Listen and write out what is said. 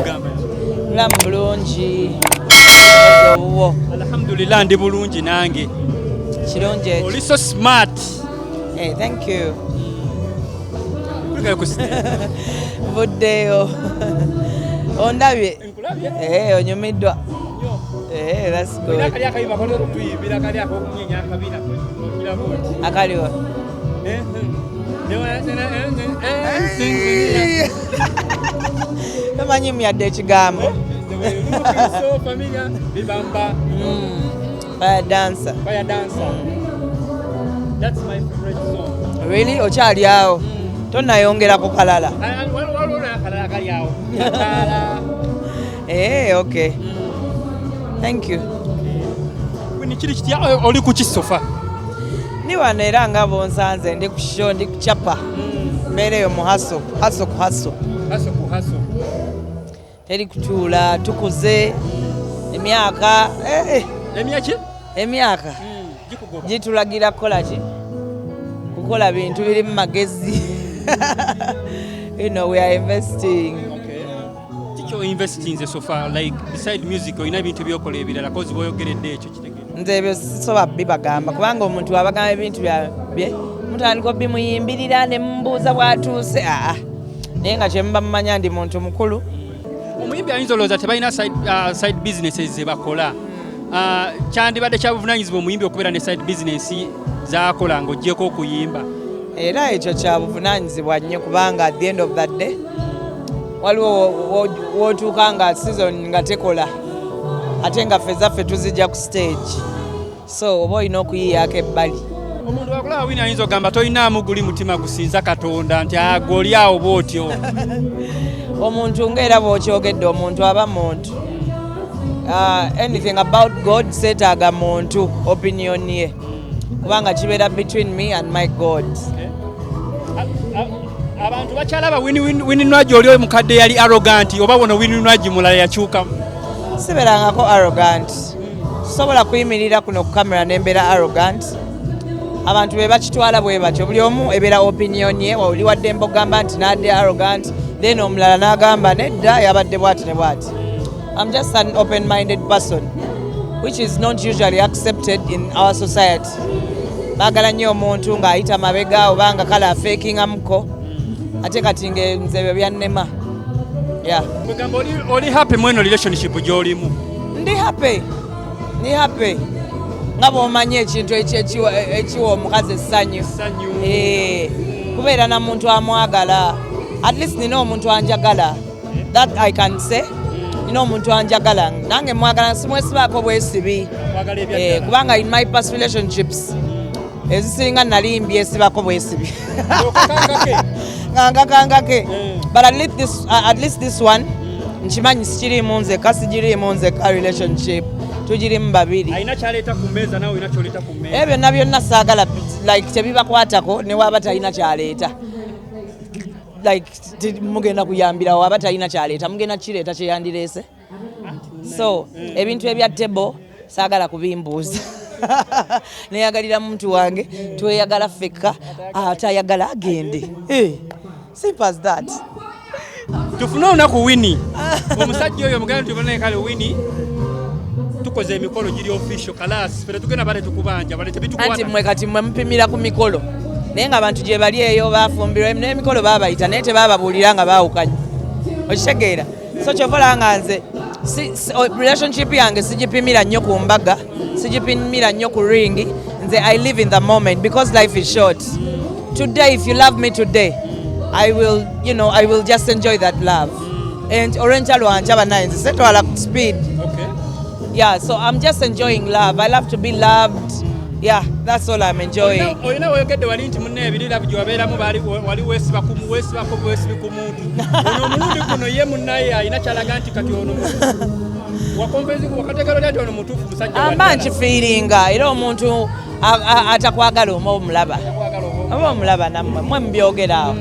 ogamba mulamu bulungi obuwo alhamdulillah ndi bulungi nange kirungi ekyo oli so smart thank you buddeyo ondabye onyumiddwa that's good akaliwa tomanyi myadde ekigambo fire dancer That's my favorite song. Really? Okyali awo tonnayongerako kalala okay thank you Winnie kiri kitya oli ku kisofa ni wano era nga bonsanze ndi ku show ndi kucapa mbeereyo mu haso ku haso teri kutuula tukuze emyaka gitulagira kukola ki kukola bintu biri mu magezi we are investing You're investing so far, like beside music or bintu byokola ebirala kozi boyogeredde ekyo kitegere nze ebyo soba bibagamba kubanga omuntu abagamba ebintu bye mutandika bimuyimbirira ne mumbuuza bwatuuse naye nga kyemuba mumanya ndi muntu mukulu omuyimbi ayinza olowooza tebalina side businesses ze bakola kyandibadde kya buvunanyizibwa omuyimbi okubeera ne side business z'akola ng'oggyeko okuyimba era ekyo kya buvunanyizibwa nnyo kubanga at the end of that day waliwo wootuuka nga season nga tekola ate nga ffe zaffe tuzijja ku stage so oba olina okuyiyaako ebbali omuntu wakulaba Winnie ayinza okugamba tolinaamu guli mutima gusinza Katonda nti goli awo bw'otyo omuntu ng'era bw'okyogedde omuntu aba muntu anything about God seetaaga muntu opinion ye kubanga kibeera between me and my God. Abantu bakyalaba Winnie Nwagi oli mukadde yali arrogant oba bono Winnie Nwagi mulala yakyuka siberangako arrogant sobola kuyimirira kuno ku kamera nembeera arrogant abantu be bakitwala bwe batyo buli omu ebeera opinion ye oli wadde embogamba nti nadde arrogant then omulala n'agamba nedda yabadde bwati ne bwati. I'm just an open-minded person which is not usually accepted in our society. Baagala nnyo omuntu ng'ayita mabega oba nga kala afekingamuko ate kati nze ebyo byannema. Kugamba oli happy mweno relationship gy'olimu? Ndi happy nga bw'omanyi ekintu ekiwa omukazi essanyu kubeera na muntu amwagala. At least nina omuntu anjagala, that I can say. Nina omuntu anjagala nange mwagala simwesibaako bwesibi kubanga in my past relationships ezisinga nali mbyesibako bwesibi ngakangake but at least this one nkimanyi sikirimu nzeka sigirimu nzeka relationship tugirimu babiri ayina kyaleeta ku mmeeza nawe olina kyoleta ku mmeeza ebyo byonna byonna saagala like tebibakwatako ne waaba talina kyaleeta like mugenda kuyambira waba talina kyaleeta mugenda kireeta kyeyandireese so ebintu ebya table saagala kubimbuuza neyagalira muntu wange tweyagala ffekka atayagala agende simple as that. Tufuna olunaku Winnie omusajja oyo muganda tubona kale Winnie tukoze emikolo giri official kalas fere tugenda bale tukubanja bale tebitukwata anti mwe kati mwe mpimira ku mikolo naye nga abantu gye bali eyo bafumbirwa n'emikolo babayita naye tebababuulira nga baawukanye okitegeera so kyovola nga nze relationship yange sigipimira nnyo ku mbaga sigipimira nnyo ku ringi nze I live in the moment because life is short. Today if you love me today I will just enjoy that love and oriental wanje abanaye nze setwala speed so I'm just enjoying love. I love to be loved. That's all I'm enjoying. Oyina oyogedde wali nti munne ebirira byobeeramu wali weesibako bwesibi ku muntu ono omulundi guno ye munnaye alina kyalaga nti kati ono wakategeera nti ono mutuufu musajja amba nkifiiringa era omuntu atakwagala oba omulaba nammwe mwe mubyogera awo